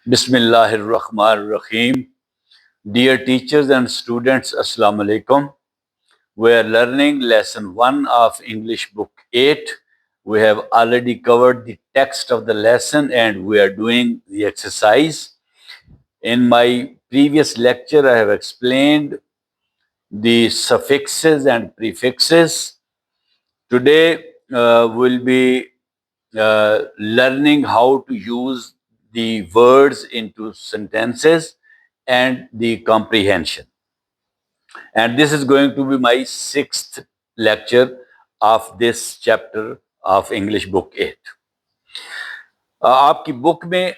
بسم اللہ الرحمن الرحیم. Dear teachers and students, Assalamu alaikum. We are learning lesson 1 of English book 8. We have already covered the text of the lesson and we are doing the exercise. In my previous lecture, I have explained the suffixes and prefixes. Today, we'll be learning how to use the words into sentences and the comprehension. And this is going to be my 6th lecture of this chapter of English book 8. آپ کی بک میں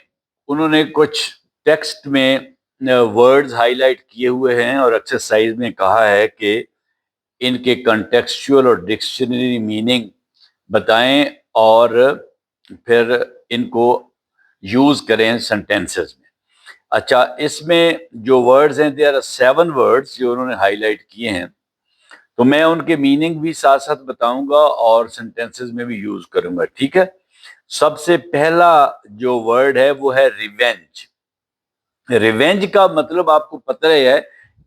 انہوں نے کچھ text میں words high light کیے ہوئے ہیں اور ایکسرسائز میں کہا ہے کہ ان کے کنٹیکسچول اور ڈکشنری میننگ بتائیں اور پھر ان کو یوز کریں سینٹینسز میں. اچھا، اس میں جو ورڈز ہیں دیر آر 7 ورڈز جو انہوں نے ہائی لائٹ کیے ہیں، تو میں ان کے میننگ بھی ساتھ ساتھ بتاؤں گا اور سینٹینسز میں بھی یوز کروں گا. ٹھیک ہے. سب سے پہلا جو ورڈ ہے وہ ہے ریونج. ریونج کا مطلب آپ کو پتہ ہے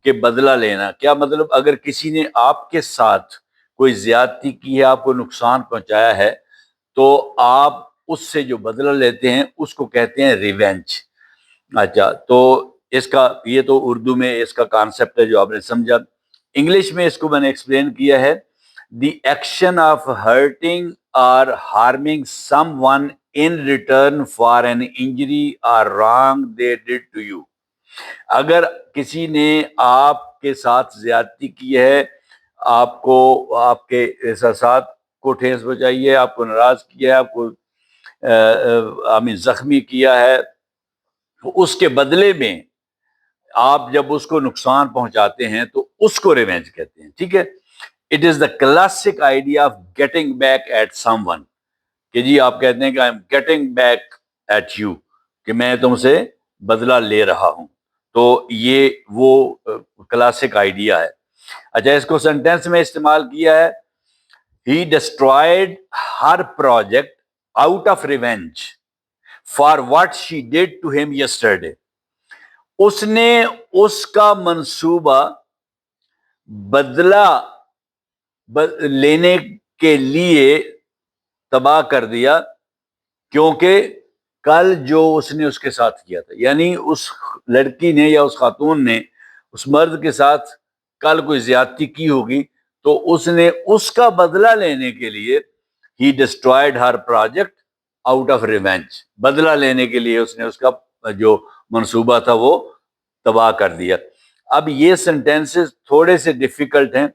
کہ بدلہ لینا. کیا مطلب؟ اگر کسی نے آپ کے ساتھ کوئی زیادتی کی ہے، آپ کو نقصان پہنچایا ہے، تو آپ اس سے جو بدلہ لیتے ہیں اس کو کہتے ہیں ریونج. اچھا، تو اس کا یہ تو اردو میں اس کا کانسیپٹ ہے جو آپ نے سمجھا. انگلش میں اس کو میں نے ایکسپلین کیا ہے: دی ایکشن آف ہرٹنگ اور harming some one in return for an injury or wrong they did to you. اگر کسی نے آپ کے ساتھ زیادتی کی ہے، آپ کو آپ کے احساسات کو ٹھیس پہنچائی ہے، آپ کو ناراض کیا ہے، آپ کو زخمی کیا ہے، تو اس کے بدلے میں آپ جب اس کو نقصان پہنچاتے ہیں تو اس کو ریونج کہتے ہیں. ٹھیک ہے. It is the classic idea of getting back at someone, کہ جی آپ کہتے ہیں کہ I am getting back at you, کہ میں تم سے بدلہ لے رہا ہوں. تو یہ وہ کلاسک آئیڈیا ہے. اچھا، اس کو سینٹینس میں استعمال کیا ہے: he destroyed her project out of revenge for what she did to him yesterday. اس نے اس کا منصوبہ بدلہ لینے کے لیے تباہ کر دیا، کیونکہ کل جو اس نے اس کے ساتھ کیا تھا، یعنی اس لڑکی نے یا اس خاتون نے اس مرد کے ساتھ کل کوئی زیادتی کی ہوگی، تو اس نے اس کا بدلہ لینے کے لیے he destroyed her project out of revenge, بدلہ لینے کے لیے اس نے اس کا جو منصوبہ تھا وہ تباہ کر دیا. اب یہ سینٹینسز تھوڑے سے ڈیفیکلٹ ہیں،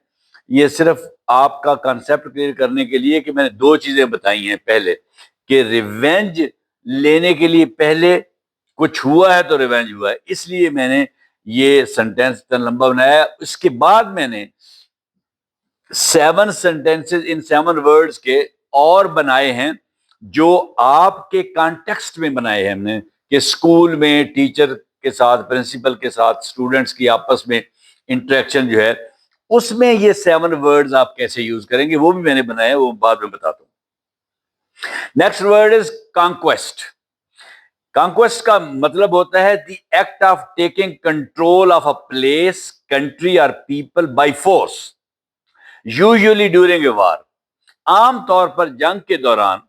یہ صرف آپ کا کنسیپٹ کلیئر کرنے کے لیے کہ میں نے 2 چیزیں بتائی ہیں. پہلے کہ ریونج لینے کے لیے پہلے کچھ ہوا ہے تو ریونج ہوا ہے، اس لیے میں نے یہ سینٹینس اتنا لمبا بنایا. اس کے بعد میں نے 7 سینٹینسز ان 7 ورڈز کے اور بنائے ہیں جو آپ کے کانٹیکسٹ میں بنائے ہیں ہم نے، کہ اسکول میں ٹیچر کے ساتھ، پرنسپل کے ساتھ، اسٹوڈنٹس کی آپس میں انٹریکشن جو ہے، اس میں یہ 7 ورڈز آپ کیسے یوز کریں گے وہ بھی میں نے بنایا ہے، وہ بعد میں بتاتا ہوں. Next word is conquest. Conquest کا مطلب ہوتا ہے the act of taking control of a place, country اور people by force, usually during a war. عام طور پر جنگ کے دوران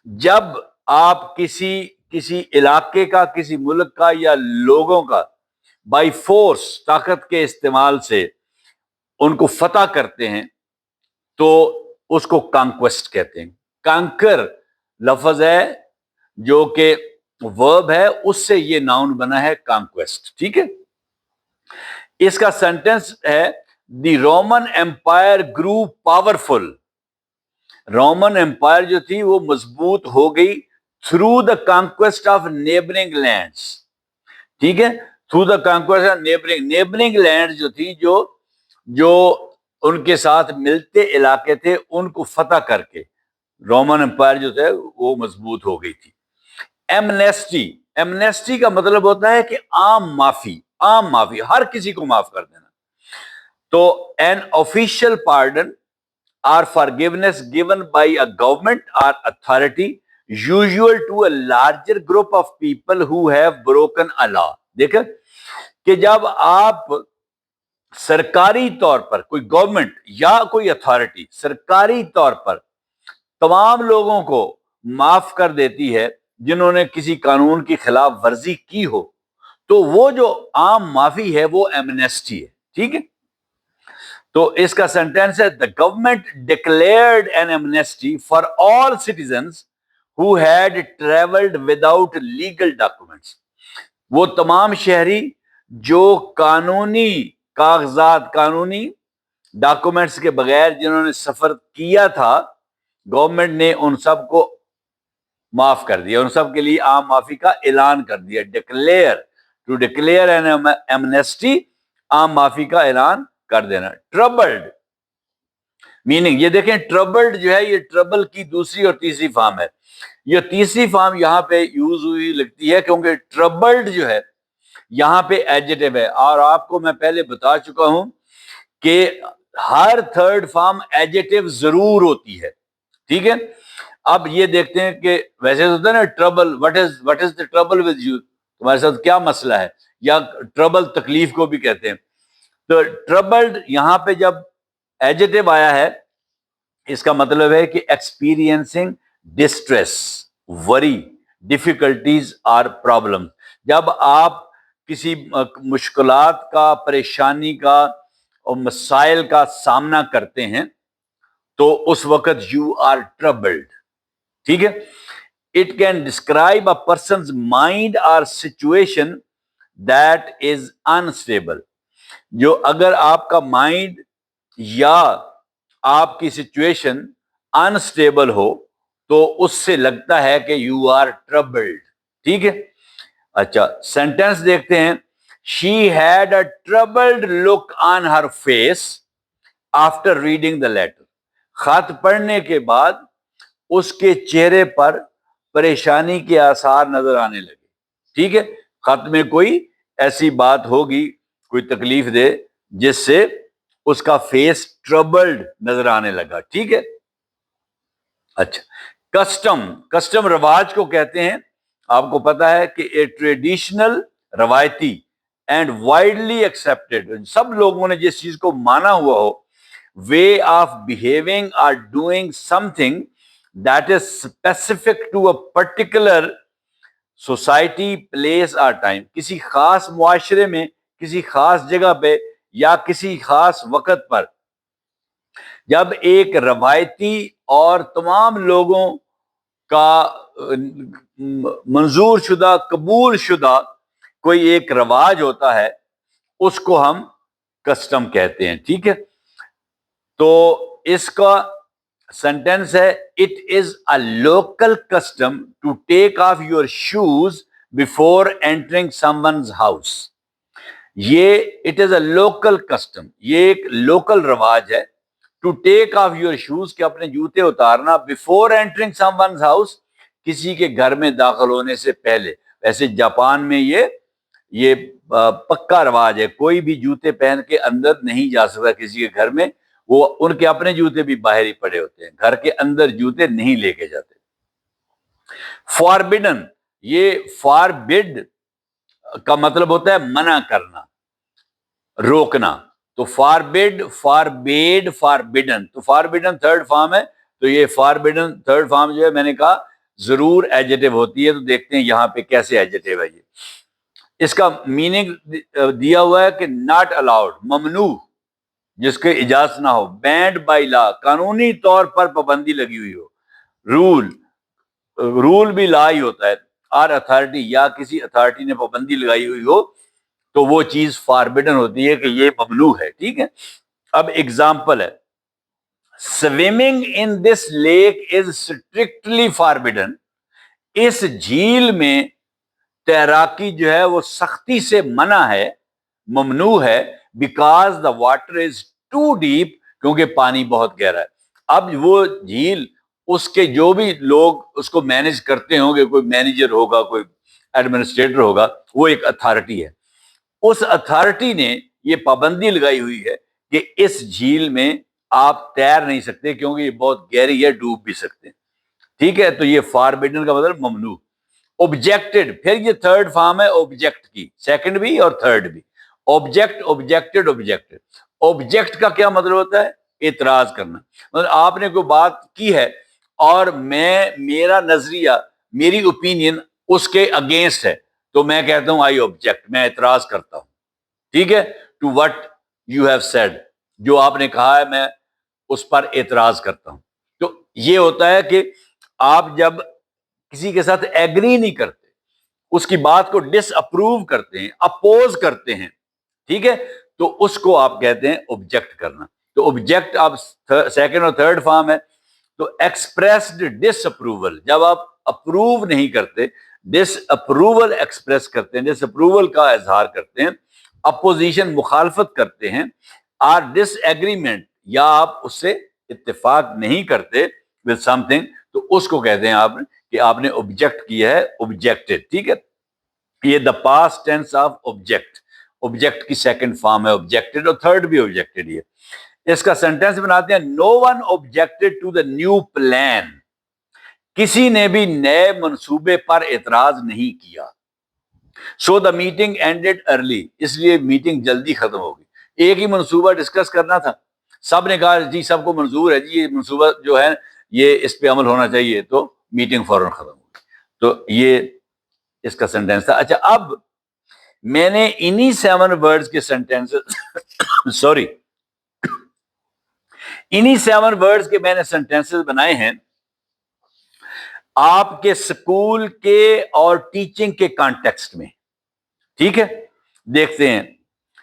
جب آپ کسی علاقے کا، کسی ملک کا یا لوگوں کا بائی فورس، طاقت کے استعمال سے ان کو فتح کرتے ہیں، تو اس کو کانکویسٹ کہتے ہیں. کانکر لفظ ہے جو کہ ورب ہے، اس سے یہ ناؤن بنا ہے کانکویسٹ. ٹھیک ہے. اس کا سینٹینس ہے: the Roman empire grew powerful. Roman empire جو تھی وہ مضبوط ہو گئی through the conquest of neighbouring lands. ٹھیک ہے. Through the conquest of neighbouring land جو تھی، جو ان کے ساتھ ملتے علاقے تھے، ان کو فتح کر کے رومن امپائر جو تھے وہ مضبوط ہو گئی تھی. ایمنیسٹی کا مطلب ہوتا ہے کہ عام معافی، ہر کسی کو معاف کر دینا. تو N official pardon or forgiveness given by a government or authority usual to a larger group of people who have broken a law. دیکھیں کہ جب آپ سرکاری طور پر کوئی گورنمنٹ یا کوئی اتھارٹی سرکاری طور پر تمام لوگوں کو معاف کر دیتی ہے جنہوں نے کسی قانون کی خلاف ورزی کی ہو، تو وہ جو عام معافی ہے وہ ایمنیسٹی ہے. ٹھیک ہے، تو اس کا سینٹینس ہے the government declared an amnesty for all citizens who had traveled without legal documents. وہ تمام شہری جو قانونی کاغذات قانونی ڈاکومنٹس کے بغیر جنہوں نے سفر کیا تھا، گورنمنٹ نے ان سب کو معاف کر دیا، ان سب کے لیے عام معافی کا اعلان کر دیا. ڈکلیئر این ایمنیسٹی، عام معافی کا اعلان کر دینا. ٹربلڈ میننگ، یہ دیکھیں ٹربلڈ جو ہے یہ ٹربل کی دوسری اور تیسری فارم ہے. یہ تیسری فارم یہاں پہ یوز ہوئی لگتی ہے کیونکہ ٹربلڈ جو ہے یہاں پہ ایڈجیکٹو ہے، اور آپ کو میں پہلے بتا چکا ہوں کہ ہر تھرڈ فارم ایڈجیکٹو ضرور ہوتی ہے. ٹھیک ہے، اب یہ دیکھتے ہیں کہ ویسے تو ہوتا ہے نا trouble, what is the trouble with you, تمہارے ساتھ کیا مسئلہ ہے، یا ٹربل تکلیف کو بھی کہتے ہیں. تو ٹربلڈ یہاں پہ جب ایڈجیکٹو آیا ہے اس کا مطلب ہے کہ ایکسپیرینسنگ ڈسٹریس، وری، ڈیفیکلٹیز اور پرابلم. جب آپ کسی مشکلات کا، پریشانی کا اور مسائل کا سامنا کرتے ہیں تو اس وقت یو آر ٹربلڈ. ٹھیک ہے، it can describe a person's mind اور سچویشن دیٹ از انسٹیبل. جو اگر آپ کا مائنڈ یا آپ کی سچویشن انسٹیبل ہو تو اس سے لگتا ہے کہ یو آر ٹربلڈ. ٹھیک ہے، اچھا سینٹینس دیکھتے ہیں. She had a troubled look on her face after reading the letter. خط پڑھنے کے بعد اس کے چہرے پر پریشانی کے آثار نظر آنے لگے. ٹھیک ہے، خط میں کوئی ایسی بات ہوگی، کوئی تکلیف دے جس سے اس کا فیس ٹربلڈ نظر آنے لگا. ٹھیک ہے، اچھا کسٹم رواج کو کہتے ہیں. آپ کو پتا ہے کہ اے ٹریڈیشنل، روایتی اینڈ وائڈلی ایکسیپٹیڈ، سب لوگوں نے جس چیز کو مانا ہوا ہو، وے آف بہیونگ اور doing something that is specific to a particular society, place اور ٹائم. کسی خاص معاشرے میں، کسی خاص جگہ پہ یا کسی خاص وقت پر جب ایک روایتی اور تمام لوگوں کا منظور شدہ، قبول شدہ کوئی ایک رواج ہوتا ہے، اس کو ہم کسٹم کہتے ہیں. ٹھیک ہے، تو اس کا سینٹینس ہے it is a local custom to take off your shoes before entering someone's house. یہ it is a local custom, یہ ایک لوکل رواج ہے. To take off your shoes, کہ اپنے جوتے اتارنا، before entering someone's house, کسی کے گھر میں داخل ہونے سے پہلے. ویسے جاپان میں یہ پکا رواج ہے، کوئی بھی جوتے پہن کے اندر نہیں جا سکتا کسی کے گھر میں. وہ ان کے اپنے جوتے بھی باہر ہی پڑے ہوتے ہیں، گھر کے اندر جوتے نہیں لے کے جاتے. فاربڈن، یہ فاربڈ کا مطلب ہوتا ہے منع کرنا، روکنا. تو فاربڈ، فاربیڈ، فاربڈن. تو فاربڈن تھرڈ فارم ہے، تو یہ فاربڈن تھرڈ فارم جو ہے میں نے کہا ضرور ایڈجیکٹو ہوتی ہے. تو دیکھتے ہیں یہاں پہ کیسے ایڈجیکٹو ہے. یہ اس کا میننگ دیا ہوا ہے کہ ناٹ الاؤڈ، ممنوع، جس کے اجازت نہ ہو. بینڈ بائی لا، قانونی طور پر پابندی لگی ہوئی ہو. رول بھی لا ہی ہوتا ہے. اور اتھارٹی، یا کسی اتھارٹی نے پابندی لگائی ہوئی ہو تو وہ چیز فاربڈن ہوتی ہے کہ یہ ممنوع ہے. ٹھیک ہے، اب ایگزامپل ہے، swimming in this lake is strictly forbidden. اس جھیل میں تیراکی جو ہے وہ سختی سے منع ہے، ممنوع ہے. Because the water is too deep, کیونکہ پانی بہت گہرا ہے. اب وہ جھیل، اس کے جو بھی لوگ اس کو مینج کرتے ہوں گے، کوئی مینیجر ہوگا، کوئی ایڈمنسٹریٹر ہوگا، وہ ایک اتھارٹی ہے. اس اتھارٹی نے یہ پابندی لگائی ہوئی ہے کہ اس جھیل میں آپ تیر نہیں سکتے کیونکہ یہ بہت گہری ہے، ڈوب بھی سکتے ہیں. ٹھیک ہے, تو یہ فاربڈن کا مطلب ممنوع. آبجیکٹڈ, پھر یہ تھرڈ فارم ہے آبجیکٹ کی, سیکنڈ بھی اور تھرڈ بھی. Object, objected, objected. آبجیکٹ کا کیا مطلب ہوتا ہے؟ اعتراض کرنا. مطلب آپ نے کوئی بات کی ہے اور میرا نظریہ, میری اوپینین اس کے اگینسٹ ہے, تو میں کہتا ہوں آئی آبجیکٹ, میں اعتراض کرتا ہوں. ٹھیک ہے, to what you have said, جو آپ نے کہا ہے میں اس پر اعتراض کرتا ہوں. تو یہ ہوتا ہے کہ آپ جب کسی کے ساتھ ایگری نہیں کرتے, اس کی بات کو ڈس اپروو کرتے ہیں, اپوز کرتے ہیں, ٹھیک ہے, تو اس کو آپ کہتے ہیں آبجیکٹ کرنا. تو آبجیکٹ آپ سیکنڈ اور تھرڈ فارم ہے. تو ایکسپریسڈ ڈس اپروول, جب آپ اپروو نہیں کرتے, ڈس اپروول ایکسپریس کرتے ہیں, ڈس اپروول کا اظہار کرتے ہیں, اپوزیشن مخالفت کرتے ہیں, آر ڈس ایگریمنٹ, یا آپ اس سے اتفاق نہیں کرتے with something, تو اس کو کہتے ہیں آپ کہ آپ نے آبجیکٹ کیا ہے, آبجیکٹڈ. ٹھیک ہے, یہ the past tense of object, object کی سیکنڈ فارم ہے آبجیکٹڈ, اور تھرڈ بھی آبجیکٹڈ. یہ اس کا سینٹینس بناتے ہیں, no one objected to the new plan, کسی نے بھی نئے منصوبے پر اعتراض نہیں کیا. So the meeting ended early, اس لیے میٹنگ جلدی ختم ہوگی. ایک ہی منصوبہ ڈسکس کرنا تھا, سب نے کہا جی سب کو منظور ہے جی, یہ منصوبہ جو ہے یہ اس پہ عمل ہونا چاہیے, تو میٹنگ فوراً ختم ہوگی. تو یہ اس کا سینٹینس تھا. اچھا, اب میں نے انہی 7 ورڈز کے سینٹینس سوری انہی 7 ورڈز کے میں نے سینٹینسز بنائے ہیں آپ کے سکول کے اور ٹیچنگ کے کانٹیکسٹ میں. ٹھیک ہے, دیکھتے ہیں.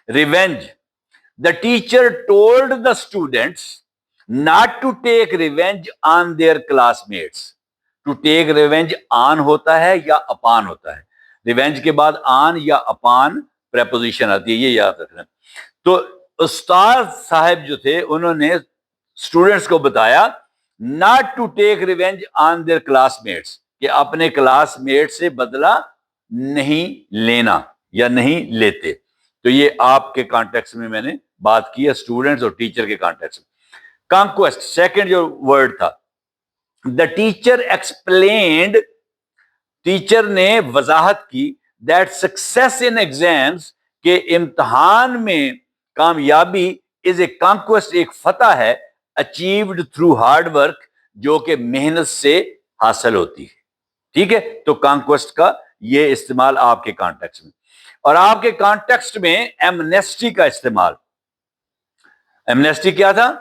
Revenge, the teacher told the students not to take revenge on their classmates. To take revenge on ہوتا ہے یا اپان ہوتا ہے, ریونج کے بعد آن یا اپان پریپوزیشن آتی ہے, یہ یاد رکھنا. تو استاد صاحب جو تھے انہوں نے اسٹوڈینٹس کو بتایا not to take revenge on their classmates, کہ اپنے کلاس میٹ سے بدلہ نہیں لینا یا نہیں لیتے. تو یہ آپ کے کانٹیکس میں نے بات کی ہے, اسٹوڈنٹس اور ٹیچر کے کانٹیکس میں. کانکویسٹ, سیکنڈ جو ورڈ تھا, دا ٹیچر ایکسپلینڈ, ٹیچر نے وضاحت کی, دیٹ سکسیس ان ایگزامس, کہ امتحان میں کامیابی از اے کانکویسٹ, ایک فتح ہے, اچیوڈ تھرو ہارڈ ورک, جو کہ محنت سے حاصل ہوتی ہے. ٹھیک ہے, تو کانکویسٹ کا یہ استعمال آپ کے کانٹیکسٹ میں. اور آپ کے کانٹیکسٹ میں ایمنیسٹی کا استعمال. ایمنیسٹی کیا تھا؟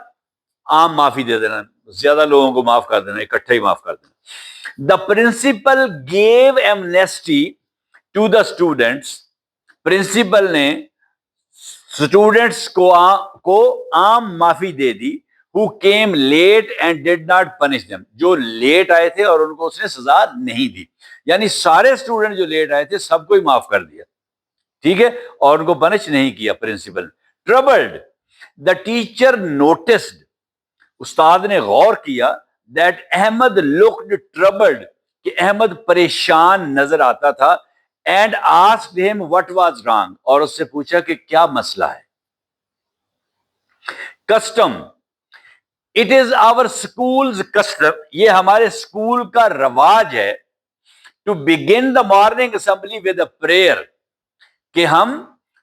عام معافی دے دینا, زیادہ لوگوں کو معاف کر دینا, اکٹھے ہی معاف کر دینا. The principal give amnesty to the students, principal نے اسٹوڈینٹس کو عام معافی دے دی. who came late and did not punish them, جو لیٹ آئے تھے اور ان کو اس نے سزا نہیں دی. یعنی سارے اسٹوڈنٹ جو لیٹ آئے تھے سب کو ہی معاف کر دیا. ٹھیک ہے, اور ان کو پنش نہیں کیا principal. Troubled, the teacher noticed, استاد نے غور کیا, دیٹ احمد لکڈ ٹربلڈ, کہ احمد پریشان نظر آتا تھا. اینڈ آسکڈ ہم what was wrong, اور اس سے پوچھا کہ کیا مسئلہ ہے. Custom, it is our schools custom, یہ ہمارے اسکول کا رواج ہے. To begin the morning assembly with a prayer, کہ ہم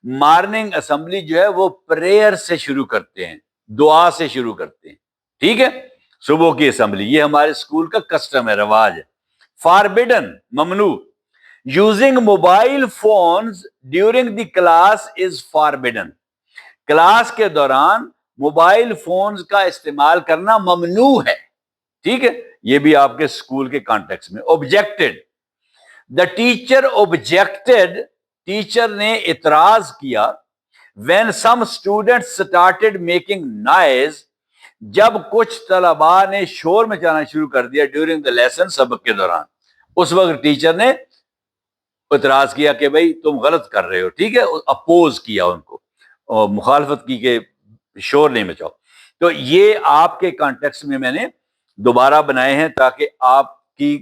مارننگ اسمبلی جو ہے وہ پریئر سے شروع کرتے ہیں, دعا سے شروع کرتے ہیں. ٹھیک ہے, صبح کی اسمبلی, یہ ہمارے اسکول کا کسٹم ہے, رواج ہے. فاربڈن, ممنوع. Using mobile phones during the class is forbidden, class کے دوران موبائل فونز کا استعمال کرنا ممنوع ہے. ٹھیک ہے, یہ بھی آپ کے اسکول کے کانٹیکس میں. Objected, the teacher objected, teacher نے اعتراض کیا. When some students started making nice, جب کچھ طلباء نے شور مچانا شروع کر دیا ڈیورنگ دا لیسن, سبق کے دوران, اس وقت ٹیچر نے اعتراض کیا کہ بھائی تم غلط کر رہے ہو. ٹھیک ہے, اپوز کیا ان کو, اور مخالفت کی کہ شور نہیں مچاؤ. تو یہ آپ کے کانٹیکس میں نے دوبارہ بنائے ہیں تاکہ آپ کی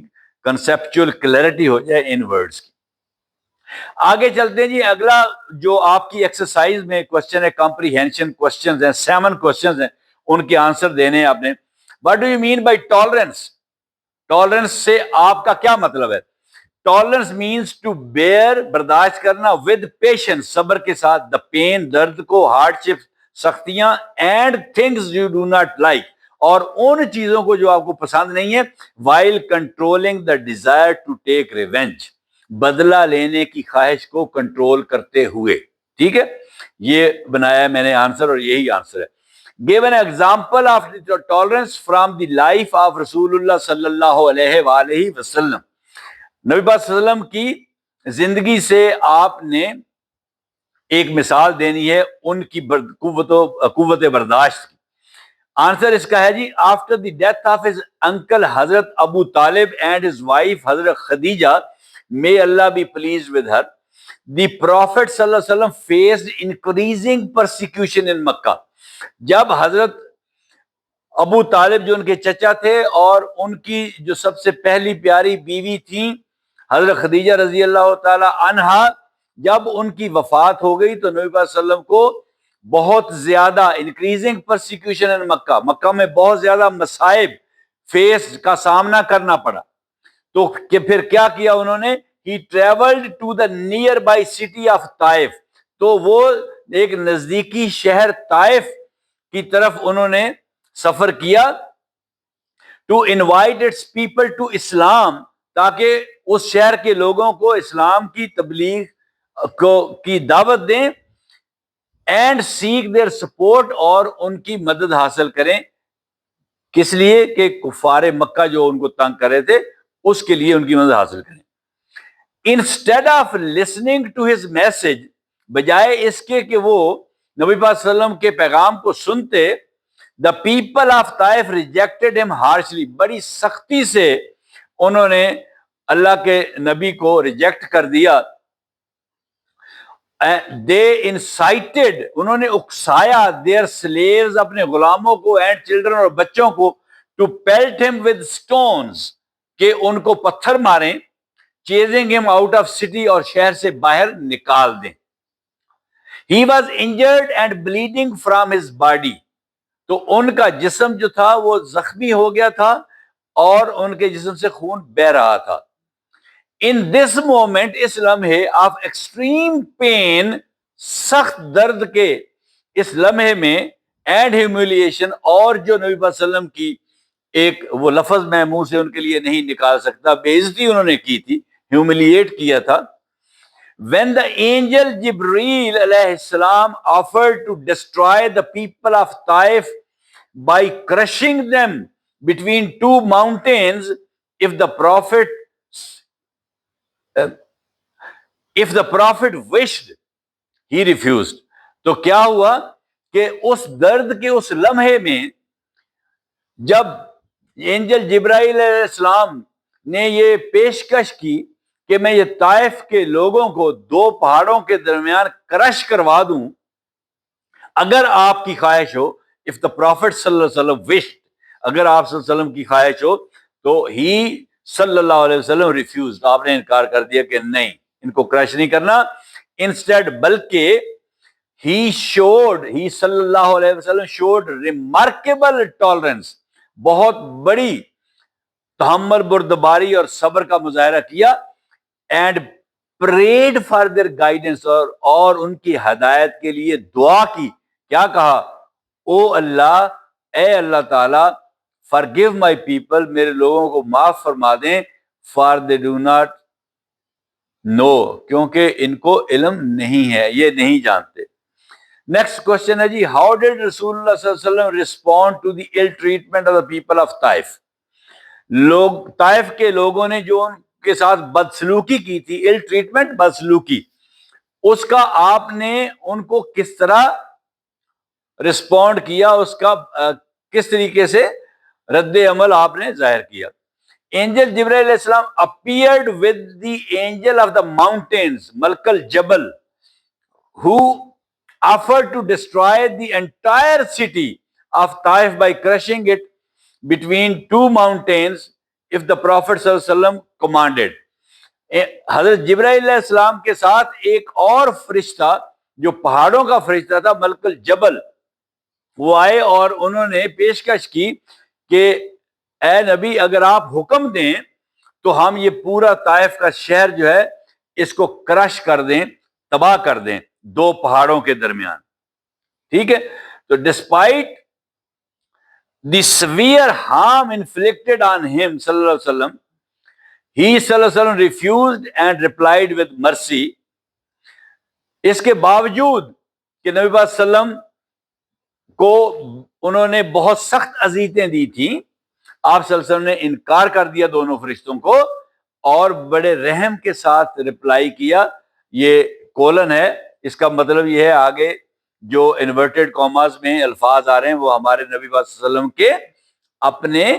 کنسپچول کلیئرٹی ہو جائے ان ورڈز کی. آگے چلتے ہیں جی. اگلا جو آپ کی ایکسرسائز میں کوشچن ہے, کمپریہینشن کوشچنز ہیں, 7 کوشچنز ہیں, ان کے آنسر دینے ہیں آپ نے. What do you mean by tolerance, tolerance سے آپ کا کیا مطلب ہے؟ ٹالرنس مینس ٹو بیئر، برداشت کرنا، ود پیشنس، صبر کے ساتھ، دا پین، درد کو، ہارڈ شپ، سختیاں، and things you do not like, اور ان چیزوں کو جو آپ کو پسند نہیں ہے، while controlling the desire to take revenge, بدلہ لینے کی خواہش کو کنٹرول کرتے ہوئے. ٹھیک ہے، یہ بنایا ہے میں نے آنسر، اور یہی آنسر ہے. Give an example of the tolerance from the life of رسول اللہ صلی اللہ علیہ وآلہ وسلم. نبی پاک صلی اللہ علیہ وسلم کی زندگی سے آپ نے ایک مثال دینی ہے ان کی قوت برداشت کی. آنسر اس کا ہے جی، after the death of his uncle حضرت ابو طالب اینڈ ہز وائف حضرت Khadija may Allah be pleased with her, the Prophet صلی اللہ علیہ وسلم faced increasing persecution in Makkah. جب حضرت ابو طالب جو ان کے چچا تھے اور ان کی جو سب سے پہلی پیاری بیوی تھیں حضرت خدیجہ رضی اللہ تعالی عنہا، جب ان کی وفات ہو گئی تو نبی پاک صلی اللہ علیہ وسلم کو بہت زیادہ انکریزنگ پرسیکیوشن ان مکہ، مکہ میں بہت زیادہ مصائب فیس کا سامنا کرنا پڑا. تو پھر کیا کیا انہوں نے؟ He travelled to the nearby city of Taif, تو وہ ایک نزدیکی شہر طائف کی طرف انہوں نے سفر کیا، to invite its people to Islam, تاکہ اس شہر کے لوگوں کو اسلام کی تبلیغ کی دعوت دیں، اینڈ سیک دیئر سپورٹ، اور ان کی مدد حاصل کریں. کس لیے؟ کہ کفار مکہ جو ان کو تنگ کر رہے تھے اس کے لیے ان کی مدد حاصل کریں. Instead of listening to his message, بجائے اس کے کہ وہ نبی پاک صلی اللہ علیہ وسلم کے پیغام کو سنتے، the people of Taif rejected ہم ہارشلی، بڑی سختی سے انہوں نے اللہ کے نبی کو ریجیکٹ کر دیا. دے انسائٹڈ، انہوں نے اکسایا، دیئر سلیوز، اپنے غلاموں کو، اینڈ چلڈرن، اور بچوں کو، ٹو پیلٹ ہم ود اسٹونز، کہ ان کو پتھر ماریں، چیزنگ ہم آؤٹ آف سٹی، اور شہر سے باہر نکال دیں. He was injured and bleeding from his body, تو ان کا جسم جو تھا وہ زخمی ہو گیا تھا اور ان کے جسم سے خون بہ رہا تھا. ان دس مومنٹ، اس لمحے، آف ایکسٹریم پین، سخت درد کے اس لمحے میں، اینڈ ہیوملیشن، اور جو نبی صلی اللہ علیہ وسلم کی ایک وہ لفظ میں منہ سے ان کے لیے نہیں نکال سکتا، بے عزتی انہوں نے کی تھی، ہیوملیٹ کیا تھا. when the angel Jibreel علیہ السلام offered to destroy the people of Taif by crushing them between two mountains, if the prophet wished, he refused. تو کیا ہوا کہ اس درد کے اس لمحے میں جب اینجل جبرائیل علیہ السلام نے یہ پیشکش کی کہ میں یہ طائف کے لوگوں کو دو پہاڑوں کے درمیان کرش کروا دوں، اگر آپ کی خواہش ہو، if the prophet صلی اللہ علیہ وسلم wished، اگر آپ صلی اللہ علیہ وسلم کی خواہش ہو، تو ہی صلی اللہ علیہ وسلم ریفیوزڈ، آپ نے انکار کر دیا کہ نہیں، ان کو کرش نہیں کرنا. انسٹیڈ، بلکہ ہی صلی اللہ علیہ وسلم شوڈ ریمارکیبل ٹالرنس، بہت بڑی تحمل، بردباری اور صبر کا مظاہرہ کیا. And prayed for their guidance, اور ان کی ہدایت کے لیے دعا کی. کیا کہا؟ او اللہ، اے اللہ تعالی، forgive my people، میرے لوگوں کو معاف فرما دیں، for they do not know، کیونکہ ان کو علم نہیں ہے، یہ نہیں جانتے. نیکسٹ کوشچن ہے جی، ہاؤ ڈیڈ رسول اللہ صلی اللہ علیہ وسلم respond to the ill treatment of the people of Taif? لوگ طائف کے لوگوں نے جو ان کے ساتھ بدسلوکی کی تھی، ill treatment، بدسلوکی، اس کا آپ نے ان کو کس طرح رسپونڈ کیا، اس کا کس طریقے سے رد عمل آپ نے ظاہر کیا؟ اینجل جبرائیل علیہ السلام appeared with the angel of the mountains، Malik الجبل، who offered to destroy the entire city of Taif by crushing it between two mountains if the Prophet صلی اللہ علیہ وسلم commanded. حضرت جبرائیل علیہ السلام کے ساتھ ایک اور فرشتہ جو پہاڑوں کا فرشتہ تھا، ملک الجبل، وہ آئے اور انہوں نے پیشکش کی کہ اے نبی اگر آپ حکم دیں تو ہم یہ پورا طائف کا شہر جو ہے اس کو کرش کر دیں، تباہ کر دیں دو پہاڑوں کے درمیان. ٹھیک ہے. تو ڈسپائٹ دی سیویئر ہارم انفلکٹڈ آن ہم صلی اللہ علیہ وسلم، ہی صلی اللہ علیہ وسلم ریفیوزڈ اینڈ ریپلائڈ ود مرسی. اس کے باوجود کہ نبی پاک صلی اللہ علیہ وسلم کو انہوں نے بہت سخت اذیتیں دی تھیں، آپ صلی اللہ علیہ وسلم نے انکار کر دیا دونوں فرشتوں کو اور بڑے رحم کے ساتھ رپلائی کیا. یہ کولن ہے، اس کا مطلب یہ ہے آگے جو انورٹڈ کاماز میں الفاظ آ رہے ہیں وہ ہمارے نبی پاک صلی اللہ علیہ وسلم کے اپنے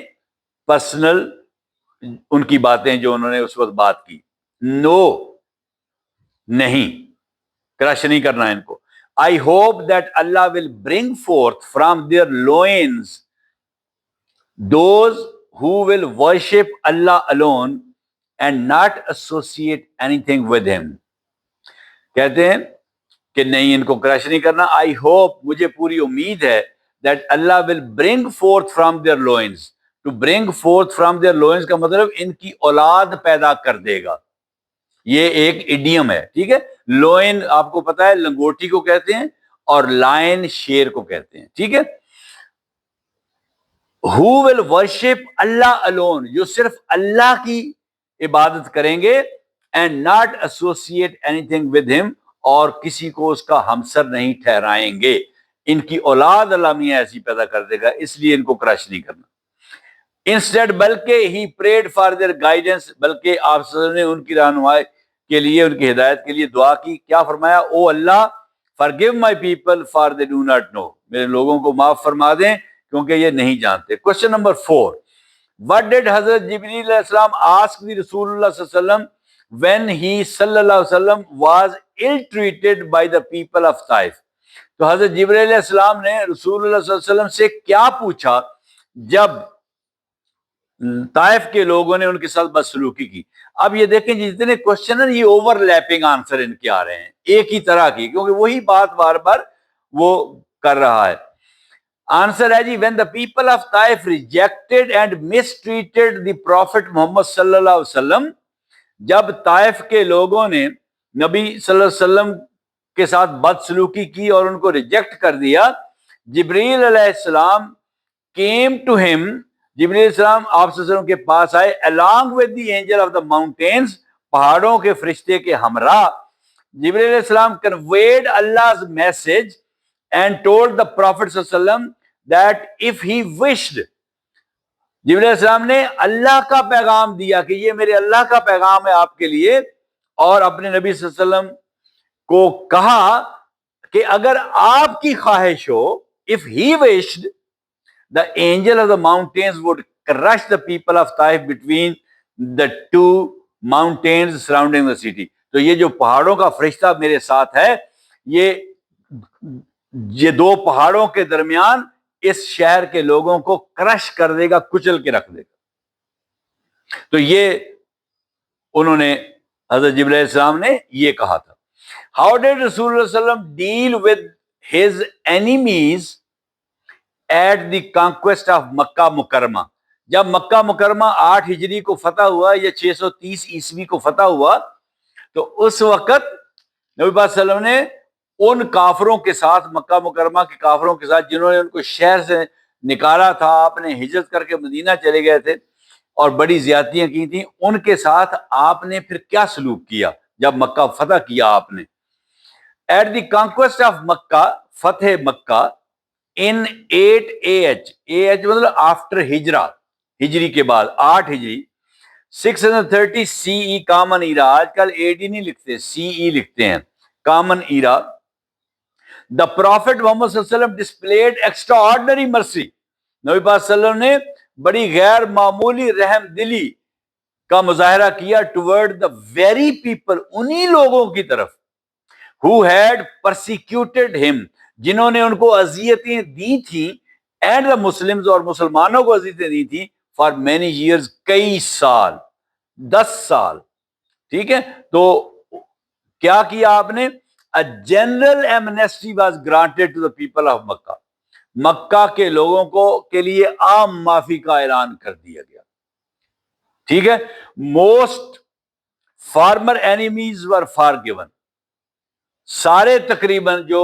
پرسنل ان کی باتیں جو انہوں نے اس وقت بات کی. نو، نہیں، کرش نہیں کرنا ان کو. I hope that Allah will bring forth from their loins those who will worship Allah alone and not associate anything with him. کہتے ہیں کہ نہیں ان کو کرش نہیں کرنا. I hope، مجھے پوری امید ہے that Allah will bring forth from their loins. To bring forth from their loins کا مطلب ان کی اولاد پیدا کر دے گا. یہ ایک ایڈیم ہے. ٹھیک ہے. لوئن آپ کو پتا ہے لنگوٹی کو کہتے ہیں اور لائن شیر کو کہتے ہیں. ٹھیک ہے. Who will worship Allah alone، جو صرف اللہ کی عبادت کریں گے، and not associate anything with him، اور کسی کو اس کا ہمسر نہیں ٹھہرائیں گے. ان کی اولاد اللہ میاں ایسی پیدا کر دے گا، اس لیے ان کو کرش نہیں کرنا. Instead، بلکہ he prayed for their guidance، بلکہ آپ صلی اللہ علیہ وسلم نے ان کی رہنمائی کے لیے، ان کی ہدایت کے لیے دعا کی. کیا فرمایا؟ او اللہ forgive my people for they do not know، میرے لوگوں کو معاف فرما دیں کیونکہ یہ نہیں جانتے. Question number 4، what did حضرت جبریل علیہ السلام ask the رسول اللہ صلی اللہ علیہ وسلم when he صلی اللہ علیہ وسلم was ill treated by the people of Taif؟ تو حضرت جبریل علیہ السلام نے رسول اللہ صلی اللہ علیہ وسلم سے کیا پوچھا جب طائف کے لوگوں نے ان کے ساتھ بدسلوکی کی؟ اب یہ دیکھیں جتنے کوشچن ہیں یہ اوور لیپنگ آنسر ان کے آ رہے ہیں، ایک ہی طرح کی، کیونکہ وہی بات بار بار وہ کر رہا ہے. آنسر ہے جی when the people of Taif rejected and mistreated the prophet محمد صلی اللہ علیہ وسلم، جب طائف کے لوگوں نے نبی صلی اللہ علیہ وسلم کے ساتھ بدسلوکی کی اور ان کو ریجیکٹ کر دیا، جبریل علیہ السلام came to him، جبریل علیہ السلام آپ صلی اللہ علیہ وسلم کے پاس آئے along with the angel of the mountains، پہاڑوں کے فرشتے کے ہمراہ. جبریل علیہ السلام conveyed Allah's message and told the Prophet صلی اللہ علیہ وسلم that if he wished، جبریل علیہ السلام نے اللہ کا پیغام دیا کہ یہ میرے اللہ کا پیغام ہے آپ کے لیے، اور اپنے نبی صلی اللہ علیہ وسلم کو کہا کہ اگر آپ کی خواہش ہو، if he wished، the angel of the mountains would crush the people of Taif between the two mountains surrounding the city. تو یہ جو پہاڑوں کا فرشتہ میرے ساتھ ہے، یہ دو پہاڑوں کے درمیان اس شہر کے لوگوں کو کرش کر دے گا، کچل کے رکھ دے گا. تو یہ انہوں نے حضرت جبرائیل علیہ السلام نے یہ کہا تھا. How did رسول اللہ صلی اللہ علیہ وسلم deal with his enemies at the conquest of مکہ مکرمہ؟ جب مکہ مکرمہ 8 ہجری کو فتح ہوا یا 630 عیسوی کو فتح ہوا، تو اس وقت نبی پاک صلی اللہ علیہ وسلم نے ان کافروں کے ساتھ، مکہ مکرمہ کے کافروں کے ساتھ جنہوں نے ان کو شہر سے نکالا تھا، آپ نے ہجرت کر کے مدینہ چلے گئے تھے اور بڑی زیادتیاں کی تھیں، ان کے ساتھ آپ نے پھر کیا سلوک کیا جب مکہ فتح کیا آپ نے؟ At the conquest of Mecca, فتح مکہ، ان 8 AH مطلب آفٹر ہجرہ، ہجری کے بعد 8 ہجری، 630 CE کامن ایرا، آج کل AD نہیں لکھتے، CE لکھتے ہیں، کامن ایرا. The Prophet محمد صلی اللہ علیہ وسلم displayed extraordinary mercy، نبی پاک صلی اللہ علیہ وسلم نے بڑی غیر معمولی رحم دلی کا مظاہرہ کیا toward the very people، انہی لوگوں کی طرف who had persecuted him، جنہوں نے ان کو اذیتیں دی تھیں، and the Muslims، اور مسلمانوں کو اذیتیں دی تھیں for many years، کئی سال، 10 سال. ٹھیک ہے. تو کیا کیا آپ نے؟ A general amnesty was granted to the people of Makkah، مکہ کے لوگوں کو کے لیے عام معافی کا اعلان کر دیا گیا. ٹھیک ہے. موسٹ فارمر اینیمیز ور فارگیون، سارے تقریباً جو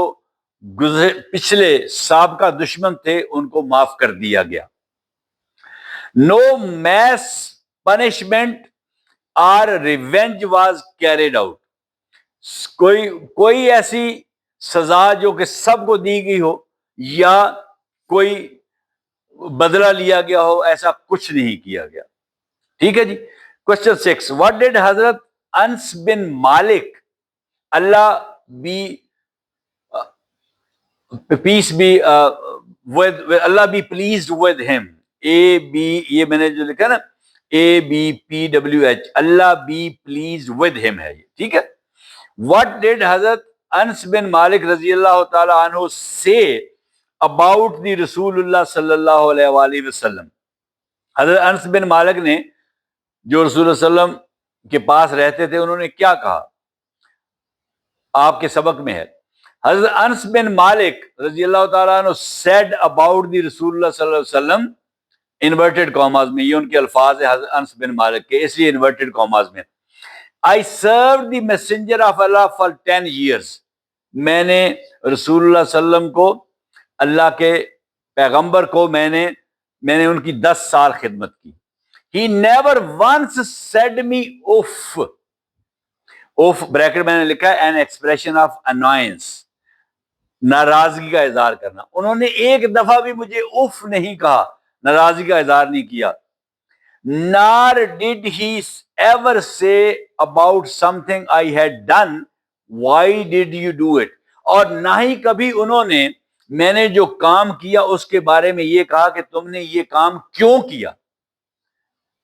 پچھلے سابقہ دشمن تھے ان کو معاف کر دیا گیا. نو میس پنشمنٹ اور ریونج واز کیریڈ آؤٹ، کوئی ایسی سزا جو کہ سب کو دی گئی ہو یا کوئی بدلہ لیا گیا ہو، ایسا کچھ نہیں کیا گیا. ٹھیک ہے جی. کوشچن 6، واٹ ڈیڈ حضرت Anas bin Malik Allah be peace be Allah be pleased with him, A be, یہ میں نے جو لکھا نا ABPWH، Allah be pleased with him ہے یہ. ٹھیک ہے. واٹ ڈیڈ حضرت انس بن مالک رضی اللہ تعالی عنہ سے اباؤٹ دی رسول اللہ صلی اللہ علیہ وآلہ وسلم، حضرت انس بن مالک نے جو رسول اللہ صلی اللہ علیہ وسلم کے پاس رہتے تھے انہوں نے کیا کہا؟ آپ کے سبق میں ہے. حضرت انس بن مالک رضی اللہ تعالیٰ عنہ said about the رسول اللہ صلی اللہ علیہ وسلم انورٹڈ کاماز میں، یہ ان کے الفاظ ہیں حضرت انس بن مالک کے، اس لیے انورٹڈ کاماز میں. I served the messenger of Allah for 10 years، میں نے رسول اللہ صلی اللہ علیہ وسلم کو، اللہ کے پیغمبر کو میں نے ان کی 10 سال خدمت کی. He never once said me off، of bracket میں نے لکھا ہے an expression of annoyance، ناراضگی کا اظہار کرنا. انہوں نے ایک دفعہ بھی مجھے اوف نہیں کہا، ناراضگی کا اظہار نہیں کیا. nor did he ever say about something I had done why did you do it، اور نہ ہی کبھی انہوں نے میں نے جو کام کیا اس کے بارے میں یہ کہا کہ تم نے یہ کام کیوں کیا.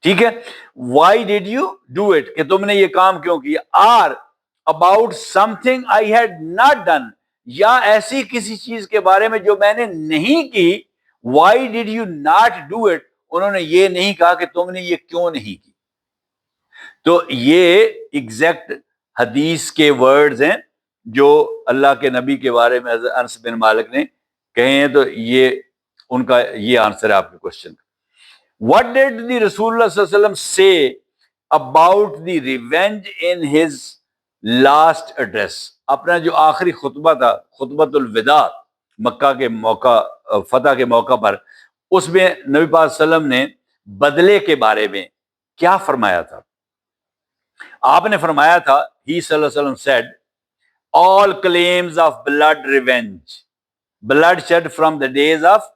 ٹھیک ہے. why did you do it، کہ تم نے یہ کام کیوں کیا. or about something I had not done، یا ایسی کسی چیز کے بارے میں جو میں نے نہیں کی. why did you not do it، انہوں نے یہ نہیں کہا کہ تم نے یہ کیوں نہیں کی. تو یہ ایگزیکٹ حدیث کے ورڈز ہیں جو اللہ کے نبی کے بارے میں حضرت انس بن مالک نے کہے ہیں. تو یہ ان کا یہ آنسر ہے آپ کے کوشچن کا. What did the رسول اللہ صلی اللہ علیہ وسلم say about the revenge in his last address، اپنا جو آخری خطبہ تھا، خطبۃ الوداع، مکہ کے موقع، فتح کے موقع پر، اس میں نبی پاک صلی اللہ علیہ وسلم نے بدلے کے بارے میں کیا فرمایا تھا؟ آپ نے فرمایا تھا، ہی صلی اللہ علیہ وسلم said all claims of blood revenge bloodshed from the days of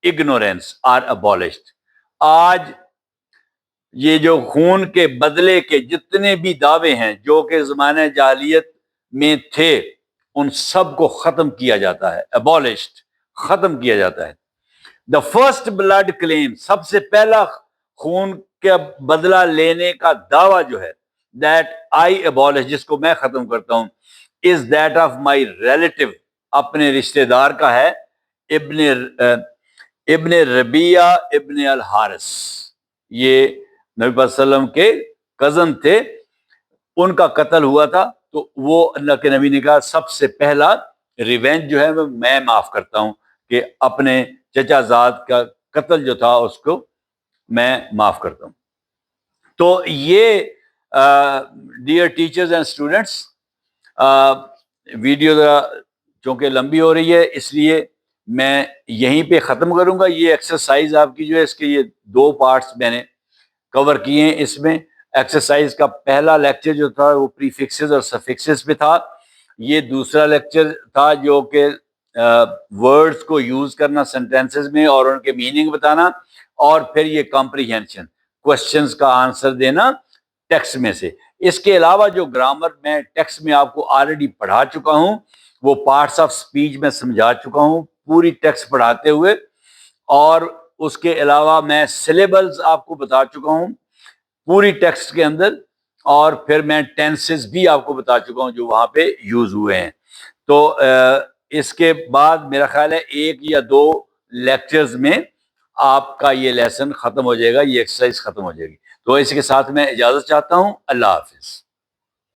ignorance are abolished. آج یہ جو خون کے بدلے کے جتنے بھی دعوے ہیں جو کہ زمانہ جاہلیت میں تھے ان سب کو ختم کیا جاتا ہے. abolished، ختم کیا جاتا ہے. the first blood claim، سب سے پہلا خون کا بدلہ لینے کا دعویٰ جو ہے، that I abolish، جس کو میں ختم کرتا ہوں، is that of my relative، اپنے رشتہ دار کا ہے، ابن ربیہ ابن الحارث، یہ نبی صلی اللہ علیہ وسلم کے کزن تھے، ان کا قتل ہوا تھا. تو وہ اللہ کے نبی نے کہا سب سے پہلا ریونج جو ہے وہ میں معاف کرتا ہوں، کہ اپنے چچا زاد کا قتل جو تھا اس کو میں معاف کرتا ہوں. تو یہ dear teachers and students, video ذرا چونکہ لمبی ہو رہی ہے اس لیے میں یہیں پہ ختم کروں گا. یہ ایکسرسائز آپ کی جو ہے، اس کے یہ 2 پارٹس میں نے کور کیے ہیں. اس میں ایکسرسائز کا پہلا لیکچر جو تھا وہ پریفکسز اور سفکسز پہ تھا. یہ دوسرا لیکچر تھا جو کہ ورڈز کو یوز کرنا سینٹینسز میں اور ان کے میننگ بتانا، اور پھر یہ کمپریہنشن، کوشچنز کا آنسر دینا ٹیکسٹ میں سے. اس کے علاوہ جو گرامر میں ٹیکسٹ میں آپ کو آلریڈی پڑھا چکا ہوں، وہ پارٹس آف سپیچ میں سمجھا چکا ہوں پوری ٹیکسٹ پڑھاتے ہوئے، اور اس کے علاوہ میں سلیبلز آپ کو بتا چکا ہوں پوری ٹیکسٹ کے اندر، اور پھر میں ٹینسز بھی آپ کو بتا چکا ہوں جو وہاں پہ یوز ہوئے ہیں. تو اس کے بعد میرا خیال ہے 1 یا 2 لیکچرز میں آپ کا یہ لیسن ختم ہو جائے گا، یہ ایکسرسائز ختم ہو جائے گی. تو اس کے ساتھ میں اجازت چاہتا ہوں. اللہ حافظ.